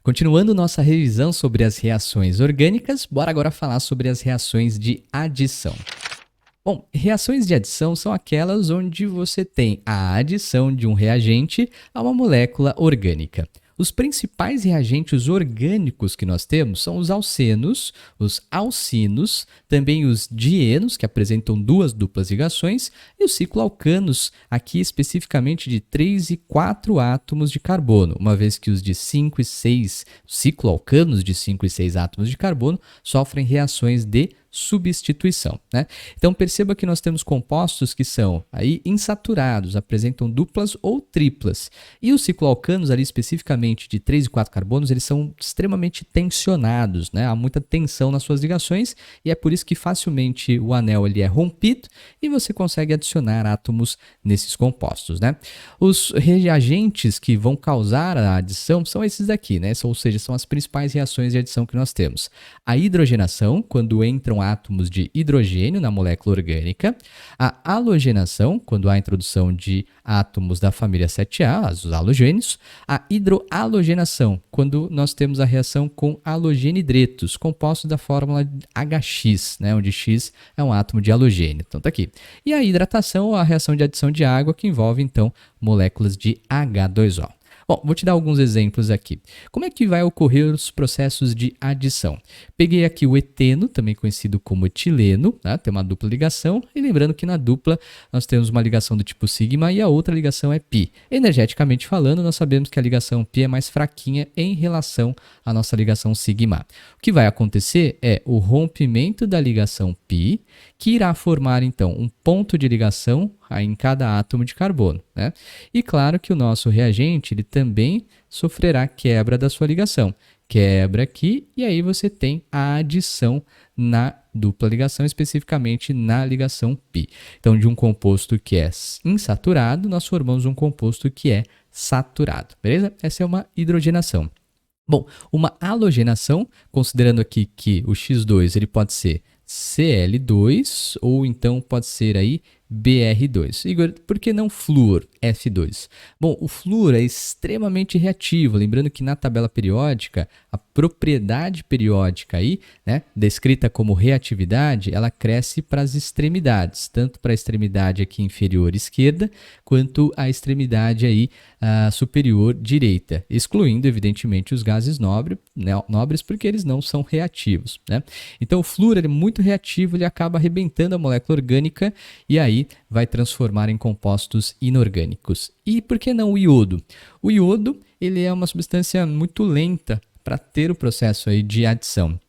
Continuando nossa revisão sobre as reações orgânicas, bora agora falar sobre as reações de adição. Bom, reações de adição são aquelas onde você tem a adição de um reagente a uma molécula orgânica. Os principais reagentes orgânicos que nós temos são os alcenos, os alcinos, também os dienos, que apresentam duas duplas ligações, e os cicloalcanos, aqui especificamente de 3 e 4 átomos de carbono, uma vez que os de 5 e 6, cicloalcanos de 5 e 6 átomos de carbono, sofrem reações de substituição, né? Então perceba que nós temos compostos que são aí insaturados, apresentam duplas ou triplas. E os cicloalcanos ali especificamente de 3 e 4 carbonos, eles são extremamente tensionados, né? Há muita tensão nas suas ligações e é por isso que facilmente o anel ele é rompido e você consegue adicionar átomos nesses compostos, né? Os reagentes que vão causar a adição são esses daqui, né? Ou seja, são as principais reações de adição que nós temos. A hidrogenação, quando entram átomos de hidrogênio na molécula orgânica, a halogenação, quando há introdução de átomos da família 7A, os halogênios, a hidrohalogenação, quando nós temos a reação com halogênio-hidretos, compostos da fórmula HX, né, onde X é um átomo de halogênio. Então tá aqui. E a hidratação, a reação de adição de água, que envolve então moléculas de H2O. Bom, vou te dar alguns exemplos aqui. Como é que vai ocorrer os processos de adição? Peguei aqui o eteno, também conhecido como etileno, tá? Tem uma dupla ligação, e lembrando que na dupla nós temos uma ligação do tipo sigma e a outra ligação é pi. Energeticamente falando, nós sabemos que a ligação pi é mais fraquinha em relação à nossa ligação sigma. O que vai acontecer é o rompimento da ligação pi, que irá formar então um ponto de ligação em cada átomo de carbono, né? E claro que o nosso reagente ele também sofrerá quebra da sua ligação. Quebra aqui e aí você tem a adição na dupla ligação, especificamente na ligação pi. Então, de um composto que é insaturado, nós formamos um composto que é saturado, beleza? Essa é uma hidrogenação. Bom, uma halogenação, considerando aqui que o X2 ele pode ser Cl2 ou então pode ser aí Br2. Igor, por que não flúor, F2? Bom, o flúor é extremamente reativo, lembrando que na tabela periódica, a propriedade periódica aí, né, descrita como reatividade, ela cresce para as extremidades, tanto para a extremidade aqui inferior esquerda, quanto a extremidade aí superior direita, excluindo evidentemente os gases nobres, porque eles não são reativos, né? Então o flúor é muito reativo, ele acaba arrebentando a molécula orgânica e aí vai transformar em compostos inorgânicos. E por que não o iodo? O iodo ele é uma substância muito lenta para ter o processo aí de adição.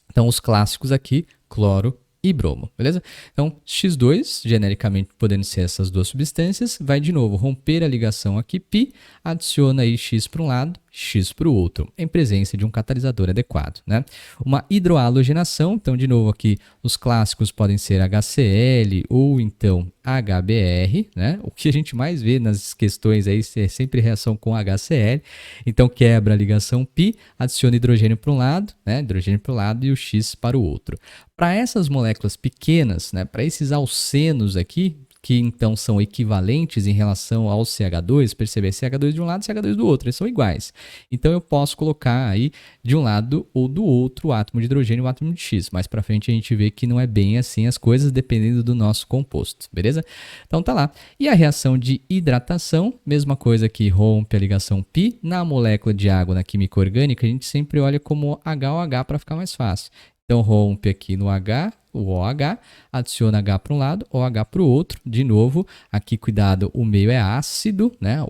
Então os clássicos aqui, cloro e bromo, beleza? Então, X2, genericamente podendo ser essas duas substâncias, vai de novo romper a ligação aqui π, adiciona aí X para um lado, X para o outro, em presença de um catalisador adequado, né? Uma hidrohalogenação, então de novo aqui os clássicos podem ser HCl ou então HBr, né? O que a gente mais vê nas questões aí é sempre reação com HCl, então quebra a ligação π, adiciona hidrogênio para um lado, né? Hidrogênio para o lado e o X para o outro. Para essas moléculas pequenas, né? Para esses alcenos aqui, que então são equivalentes em relação ao CH2, perceber CH2 de um lado e CH2 do outro, eles são iguais. Então eu posso colocar aí de um lado ou do outro o átomo de hidrogênio e o átomo de X. Mais para frente a gente vê que não é bem assim as coisas, dependendo do nosso composto, beleza? Então tá lá. E a reação de hidratação, mesma coisa que rompe a ligação π, na molécula de água na química orgânica, a gente sempre olha como HOH para ficar mais fácil. Então rompe aqui no H, o OH, adiciona H para um lado, OH para o outro. De novo, aqui cuidado, o meio é ácido, né?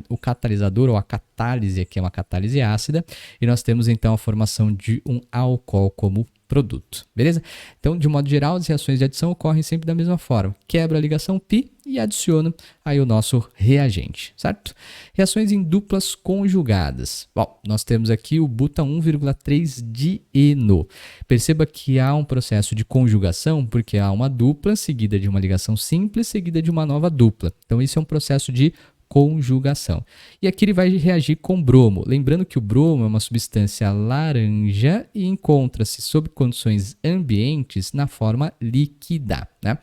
O catalisador ou a catálise aqui é uma catálise ácida. E nós temos então a formação de um álcool como produto, beleza? Então, de modo geral, as reações de adição ocorrem sempre da mesma forma. Quebra a ligação π e adiciona aí o nosso reagente, certo? Reações em duplas conjugadas. Bom, nós temos aqui o buta 1,3-dieno. Perceba que há um processo de conjugação porque há uma dupla seguida de uma ligação simples seguida de uma nova dupla. Então, isso é um processo de conjugação. E aqui ele vai reagir com bromo. Lembrando que o bromo é uma substância laranja e encontra-se sob condições ambientes na forma líquida, né?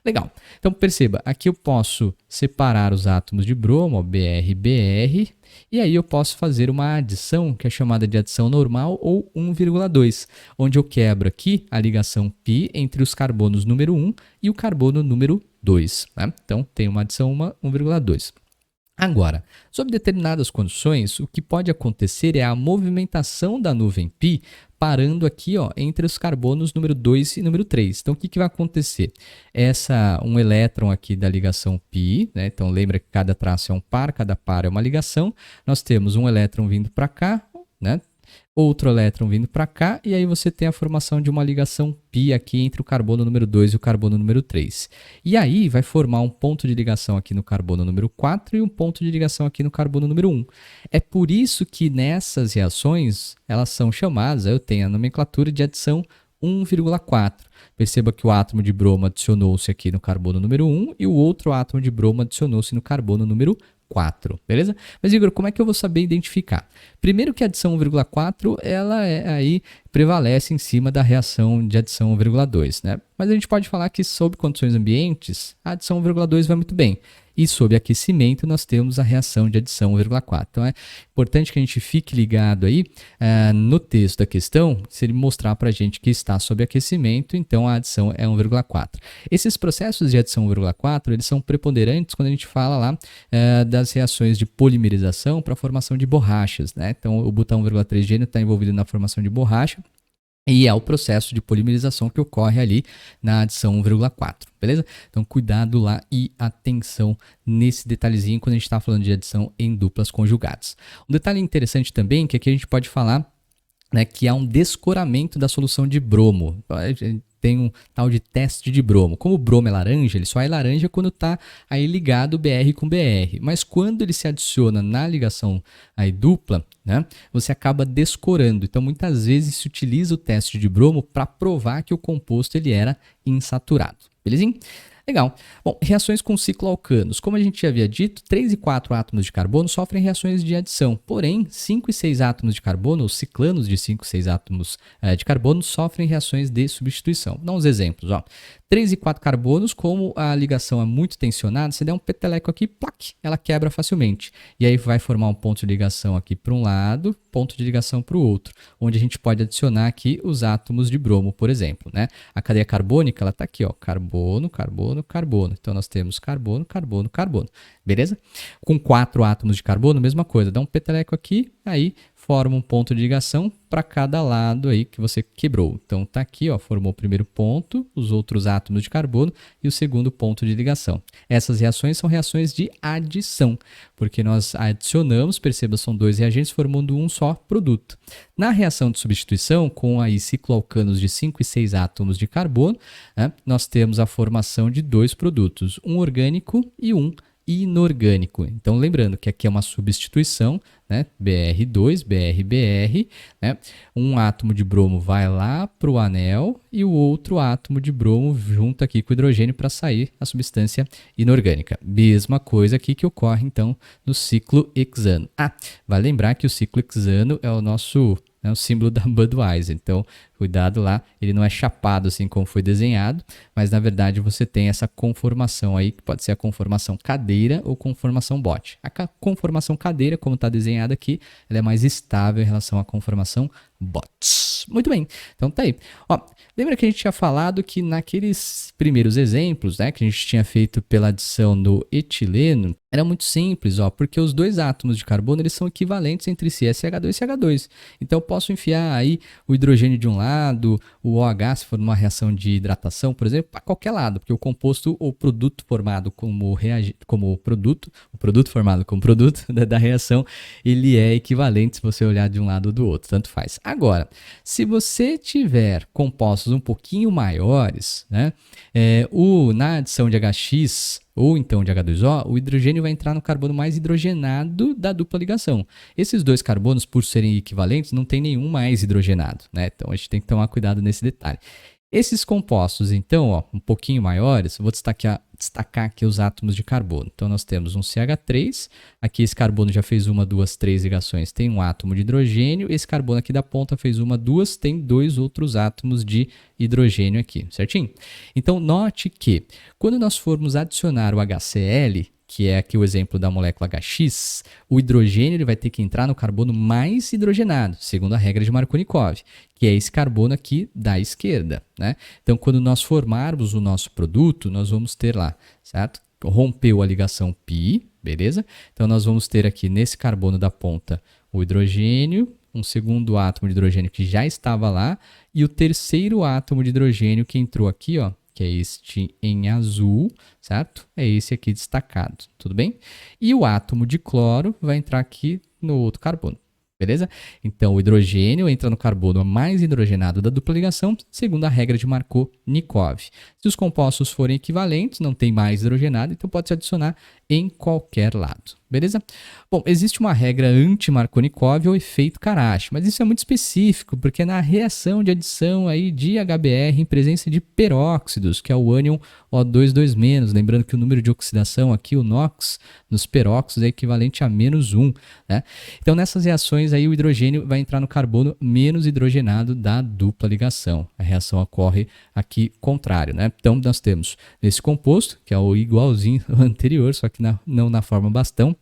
Legal. Então perceba, aqui eu posso separar os átomos de bromo, ó, Br, Br, e aí eu posso fazer uma adição que é chamada de adição normal ou 1,2, onde eu quebro aqui a ligação π entre os carbonos número 1 e o carbono número 2, né? Então tem uma adição 1,2. Agora, sob determinadas condições, o que pode acontecer é a movimentação da nuvem π parando aqui, ó, entre os carbonos número 2 e número 3. Então, o que vai acontecer? Um elétron aqui da ligação π, né? Então, lembra que cada traço é um par, cada par é uma ligação. Nós temos um elétron vindo para cá, né? Outro elétron vindo para cá, e aí você tem a formação de uma ligação π aqui entre o carbono número 2 e o carbono número 3. E aí vai formar um ponto de ligação aqui no carbono número 4 e um ponto de ligação aqui no carbono número 1. É por isso que nessas reações, elas são chamadas, eu tenho a nomenclatura de adição 1,4. Perceba que o átomo de bromo adicionou-se aqui no carbono número 1 e o outro átomo de bromo adicionou-se no carbono número 4, beleza? Mas, Igor, como é que eu vou saber identificar? Primeiro que a adição 1,4, ela aí prevalece em cima da reação de adição 1,2, né? Mas a gente pode falar que sob condições ambientes, a adição 1,2 vai muito bem. E sob aquecimento, nós temos a reação de adição 1,4. Então, é importante que a gente fique ligado aí no texto da questão, se ele mostrar para a gente que está sob aquecimento, então a adição é 1,4. Esses processos de adição 1,4, eles são preponderantes quando a gente fala lá das reações de polimerização para a formação de borrachas, né? Então, o butano 1,3-gênio está envolvido na formação de borracha, e é o processo de polimerização que ocorre ali na adição 1,4, beleza? Então, cuidado lá e atenção nesse detalhezinho quando a gente está falando de adição em duplas conjugadas. Um detalhe interessante também é que aqui a gente pode falar, né, que há um descoramento da solução de bromo. Tem um tal de teste de bromo. Como o bromo é laranja, ele só é laranja quando está aí ligado Br com Br. Mas quando ele se adiciona na ligação aí dupla, né, você acaba descorando. Então, muitas vezes se utiliza o teste de bromo para provar que o composto ele era insaturado. Belezinha? Legal. Bom, reações com cicloalcanos. Como a gente já havia dito, 3 e 4 átomos de carbono sofrem reações de adição. Porém, 5 e 6 átomos de carbono, os ciclanos de 5 e 6 átomos de carbono, sofrem reações de substituição. Vou dar uns exemplos. 3 e 4 carbonos, como a ligação é muito tensionada, se der um peteleco aqui, plac, ela quebra facilmente. E aí vai formar um ponto de ligação aqui para um lado, ponto de ligação para o outro, onde a gente pode adicionar aqui os átomos de bromo, por exemplo, né? A cadeia carbônica, ela está aqui, ó, carbono, carbono, carbono. Então, nós temos carbono, carbono, carbono. Beleza? Com 4 átomos de carbono, mesma coisa. Dá um peteleco aqui, aí forma um ponto de ligação para cada lado aí que você quebrou. Então, tá aqui, ó, formou o primeiro ponto, os outros átomos de carbono e o segundo ponto de ligação. Essas reações são reações de adição, porque nós adicionamos, perceba, são dois reagentes formando um só produto. Na reação de substituição, com aí cicloalcanos de 5 e 6 átomos de carbono, né, nós temos a formação de dois produtos, um orgânico e um inorgânico. Então, lembrando que aqui é uma substituição, né? Br2, Br, né? Um átomo de bromo vai lá para o anel e o outro átomo de bromo junta aqui com o hidrogênio para sair a substância inorgânica. Mesma coisa aqui que ocorre, então, no ciclo hexano. Vai lembrar que o ciclo hexano é o nosso o símbolo da Budweiser. Então, cuidado lá, ele não é chapado assim como foi desenhado, mas na verdade você tem essa conformação aí, que pode ser a conformação cadeira ou conformação bote. A conformação cadeira, como está desenhada aqui, ela é mais estável em relação à conformação bots. Muito bem, então tá aí. Ó, lembra que a gente tinha falado que naqueles primeiros exemplos, né, que a gente tinha feito pela adição do etileno, era muito simples, ó, porque os dois átomos de carbono eles são equivalentes entre si, SH2 e CH2. Então eu posso enfiar aí o hidrogênio de um lado, o OH, se for uma reação de hidratação, por exemplo, para qualquer lado, porque o composto ou produto formado como produto, o produto formado como produto da reação, ele é equivalente se você olhar de um lado ou do outro, tanto faz. Agora, se você tiver compostos um pouquinho maiores, né, na adição de HX ou então de H2O, o hidrogênio vai entrar no carbono mais hidrogenado da dupla ligação. Esses dois carbonos, por serem equivalentes, não tem nenhum mais hidrogenado, né? Então a gente tem que tomar cuidado nesse detalhe. Esses compostos, então, ó, um pouquinho maiores, eu vou destacar aqui os átomos de carbono. Então, nós temos um CH3, aqui esse carbono já fez 1, 2, 3 ligações, tem um átomo de hidrogênio, esse carbono aqui da ponta fez 1, 2, tem 2 outros átomos de hidrogênio aqui, certinho? Então, note que quando nós formos adicionar o HCl, que é aqui o exemplo da molécula HX, o hidrogênio ele vai ter que entrar no carbono mais hidrogenado, segundo a regra de Markovnikov, que é esse carbono aqui da esquerda, né? Então, quando nós formarmos o nosso produto, nós vamos ter lá, certo? Rompeu a ligação π, beleza? Então, nós vamos ter aqui nesse carbono da ponta o hidrogênio, um segundo átomo de hidrogênio que já estava lá, e o terceiro átomo de hidrogênio que entrou aqui, ó, que é este em azul, certo? É esse aqui destacado, tudo bem? E o átomo de cloro vai entrar aqui no outro carbono, beleza? Então, o hidrogênio entra no carbono mais hidrogenado da dupla ligação, segundo a regra de Markovnikov. Se os compostos forem equivalentes, não tem mais hidrogenado, então pode se adicionar em qualquer lado, beleza? Bom, existe uma regra anti-Markovnikov ou efeito Karashi, mas isso é muito específico, porque é na reação de adição aí de HBr em presença de peróxidos, que é o ânion O2,2-, lembrando que o número de oxidação aqui, o NOx, nos peróxidos é equivalente a -1, né? Então, nessas reações aí, o hidrogênio vai entrar no carbono menos hidrogenado da dupla ligação. A reação ocorre aqui contrário, né? Então, nós temos nesse composto, que é o igualzinho ao anterior, só que não na forma bastão,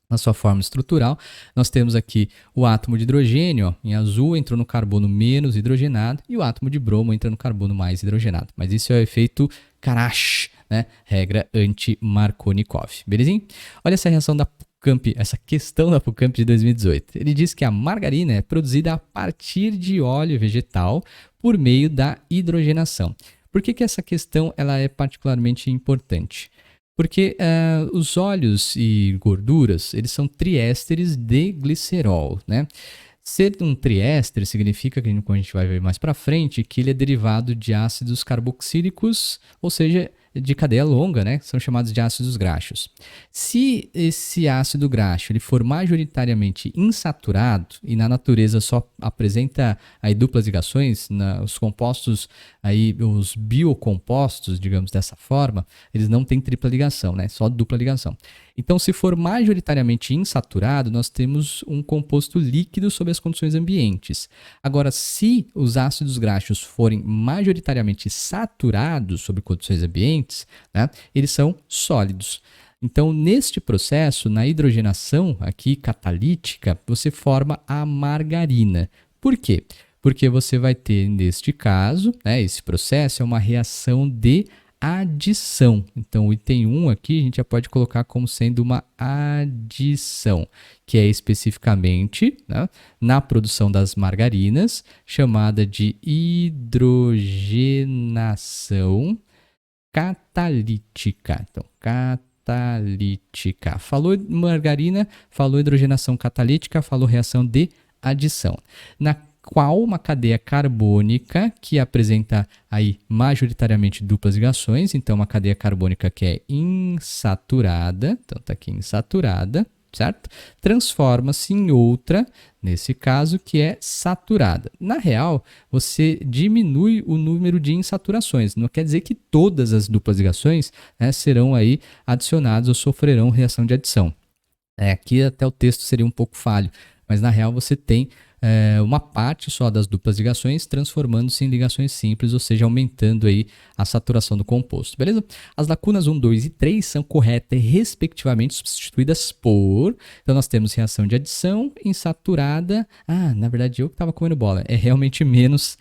na sua forma estrutural, nós temos aqui o átomo de hidrogênio, ó, em azul, entrou no carbono menos hidrogenado, e o átomo de bromo entra no carbono mais hidrogenado. Mas isso é o efeito Karash, né? Regra anti-Markovnikov. Belezinha? Olha essa reação da PUCamp, essa questão da PUCamp de 2018. Ele diz que a margarina é produzida a partir de óleo vegetal por meio da hidrogenação. Por que essa questão ela é particularmente importante? Porque os óleos e gorduras, eles são triésteres de glicerol, né? Ser um triéster significa, como a gente vai ver mais para frente, que ele é derivado de ácidos carboxílicos, ou seja, de cadeia longa, né? São chamados de ácidos graxos. Se esse ácido graxo ele for majoritariamente insaturado e na natureza só apresenta aí duplas ligações, os compostos aí, os biocompostos, digamos dessa forma, eles não têm tripla ligação, né? Só dupla ligação. Então, se for majoritariamente insaturado, nós temos um composto líquido sob as condições ambientes. Agora, se os ácidos graxos forem majoritariamente saturados sob condições ambientes, né, eles são sólidos. Então, neste processo, na hidrogenação aqui catalítica, você forma a margarina. Por quê? Porque você vai ter, neste caso, né, esse processo é uma reação de adição. Então, o item 1 aqui a gente já pode colocar como sendo uma adição, que é especificamente, né, na produção das margarinas, chamada de hidrogenação catalítica. Então, catalítica. Falou margarina, falou hidrogenação catalítica, falou reação de adição. Na qual uma cadeia carbônica que apresenta aí majoritariamente duplas ligações, então uma cadeia carbônica que é insaturada, então está aqui insaturada, certo? Transforma-se em outra, nesse caso, que é saturada. Na real, você diminui o número de insaturações, não quer dizer que todas as duplas ligações, né, serão aí adicionadas ou sofrerão reação de adição. Aqui até o texto seria um pouco falho, mas na real você tem uma parte só das duplas ligações transformando-se em ligações simples, ou seja, aumentando aí a saturação do composto, beleza? As lacunas 1, 2 e 3 são corretas respectivamente substituídas por... Então, nós temos reação de adição insaturada... na verdade, eu que estava comendo bola. É realmente menos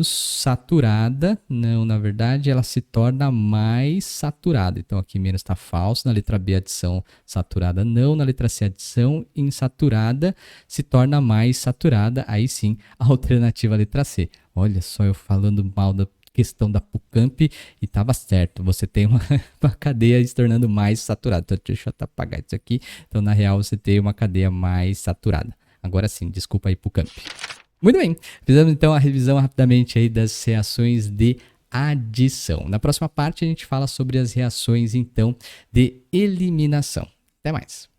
saturada. Não, na verdade, ela se torna mais saturada. Então, aqui menos está falso. Na letra B, adição saturada não. Na letra C, adição insaturada se torna mais saturada, aí sim, a alternativa letra C. Olha só eu falando mal da questão da PUCamp e estava certo, você tem uma cadeia se tornando mais saturada. Então, deixa eu apagar isso aqui. Então, na real, você tem uma cadeia mais saturada. Agora sim, desculpa aí, PUCamp. Muito bem, fizemos então a revisão rapidamente aí das reações de adição. Na próxima parte, a gente fala sobre as reações, então, de eliminação. Até mais.